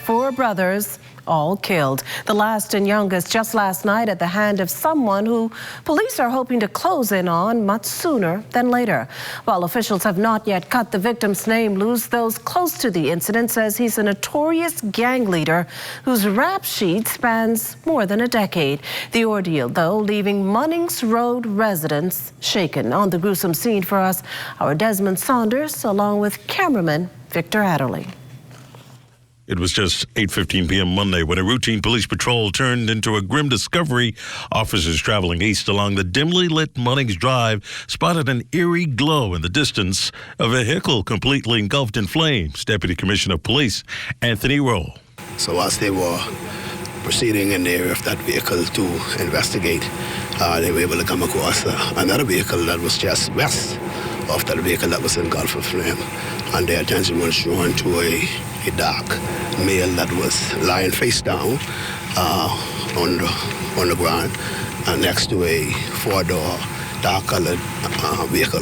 4 brothers, all killed. The last and youngest just last night at the hand of someone who police are hoping to close in on much sooner than later. While officials have not yet cut the victim's name loose, those close to the incident says he's a notorious gang leader whose rap sheet spans more than a decade. The ordeal, though, leaving Munnings Road residents shaken. On the gruesome scene for us, our Desmond Saunders, along with cameraman Victor Adderley. It was just 8:15 p.m. Monday when a routine police patrol turned into a grim discovery. Officers traveling east along the dimly lit Munnings Drive spotted an eerie glow in the distance, a vehicle completely engulfed in flames. Deputy Commissioner of Police Anthony Rowe. So as they were proceeding in the area of that vehicle to investigate, they were able to come across another vehicle that was just west of that vehicle that was engulfed in flame. And their attention was drawn to a dark male that was lying face down on the ground next to a 4-door dark-colored vehicle.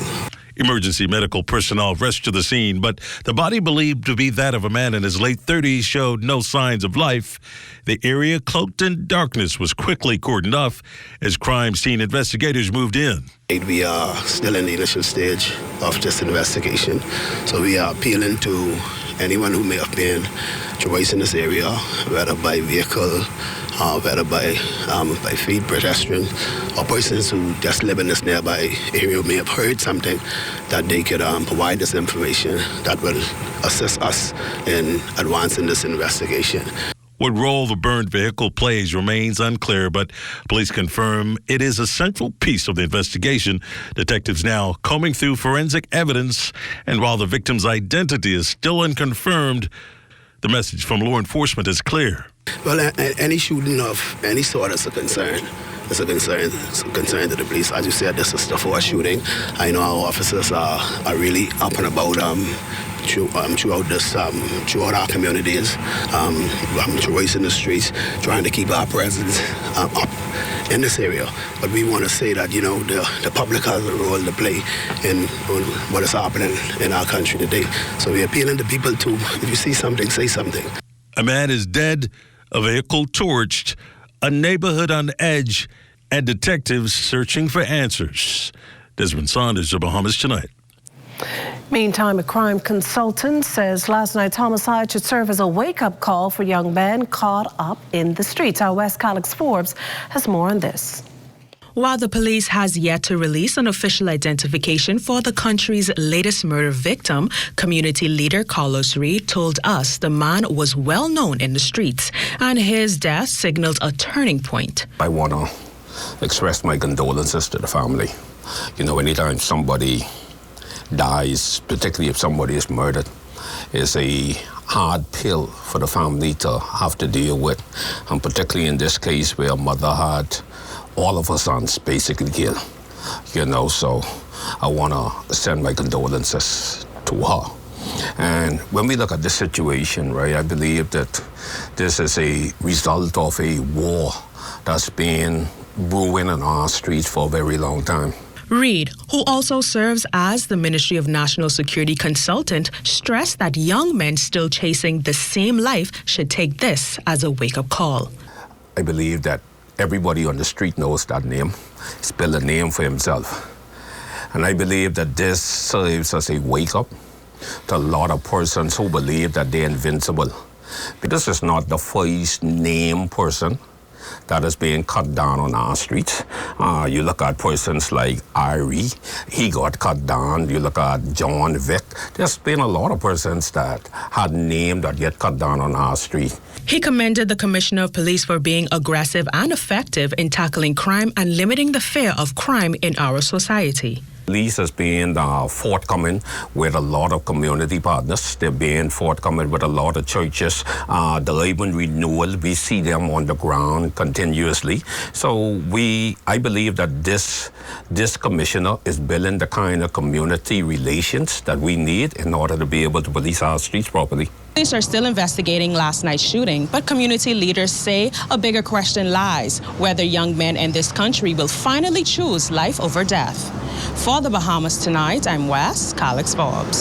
Emergency medical personnel rushed to the scene, but the body, believed to be that of a man in his late 30s, showed no signs of life. The area, cloaked in darkness, was quickly cordoned off as crime scene investigators moved in. We are still in the initial stage of this investigation, so we are appealing to anyone who may have been traversing this area, whether by vehicle, whether by feet, pedestrian, or persons who just live in this nearby area may have heard something, that they could provide this information that will assist us in advancing this investigation. What role the burned vehicle plays remains unclear, but police confirm it is a central piece of the investigation. Detectives now combing through forensic evidence, and while the victim's identity is still unconfirmed, the message from law enforcement is clear. Well, any shooting of any sort is a concern. It's a concern to the police. As you said, this is the 4th shooting. I know our officers are really up and about throughout our communities, traversing the streets, trying to keep our presence up in this area. But we want to say that, you know, the public has a role to play in what is happening in our country today. So we're appealing to people to, if you see something, say something. A man is dead, a vehicle torched, a neighborhood on edge, and detectives searching for answers. Desmond Saunders of Bahamas Tonight. Meantime, a crime consultant says last night's homicide should serve as a wake-up call for young men caught up in the streets. Our West Alex Forbes has more on this. While the police has yet to release an official identification for the country's latest murder victim, community leader Carlos Reed told us the man was well known in the streets and his death signaled a turning point. I want to express my condolences to the family. You know, anytime somebody dies, particularly if somebody is murdered, is a hard pill for the family to have to deal with. And particularly in this case where a mother had all of her sons basically killed, you know, so I want to send my condolences to her. And when we look at this situation, right, I believe that this is a result of a war that's been brewing in our streets for a very long time. Reed, who also serves as the Ministry of National Security consultant, stressed that young men still chasing the same life should take this as a wake-up call. I believe that everybody on the street knows that name. He's built a name for himself. And I believe that this serves as a wake-up to a lot of persons who believe that they're invincible. But this is not the first name person that is being cut down on our streets. You look at persons like Irie, he got cut down. You look at John Vick. There's been a lot of persons that had named that get cut down on our street. He commended the Commissioner of Police for being aggressive and effective in tackling crime and limiting the fear of crime in our society. Police has been forthcoming with a lot of community partners. They're being forthcoming with a lot of churches. The Urban Renewal, we see them on the ground continuously. So I believe that this commissioner is building the kind of community relations that we need in order to be able to police our streets properly. Police are still investigating last night's shooting, but community leaders say a bigger question lies whether young men in this country will finally choose life over death. For the Bahamas Tonight, I'm Wes Alex Forbes.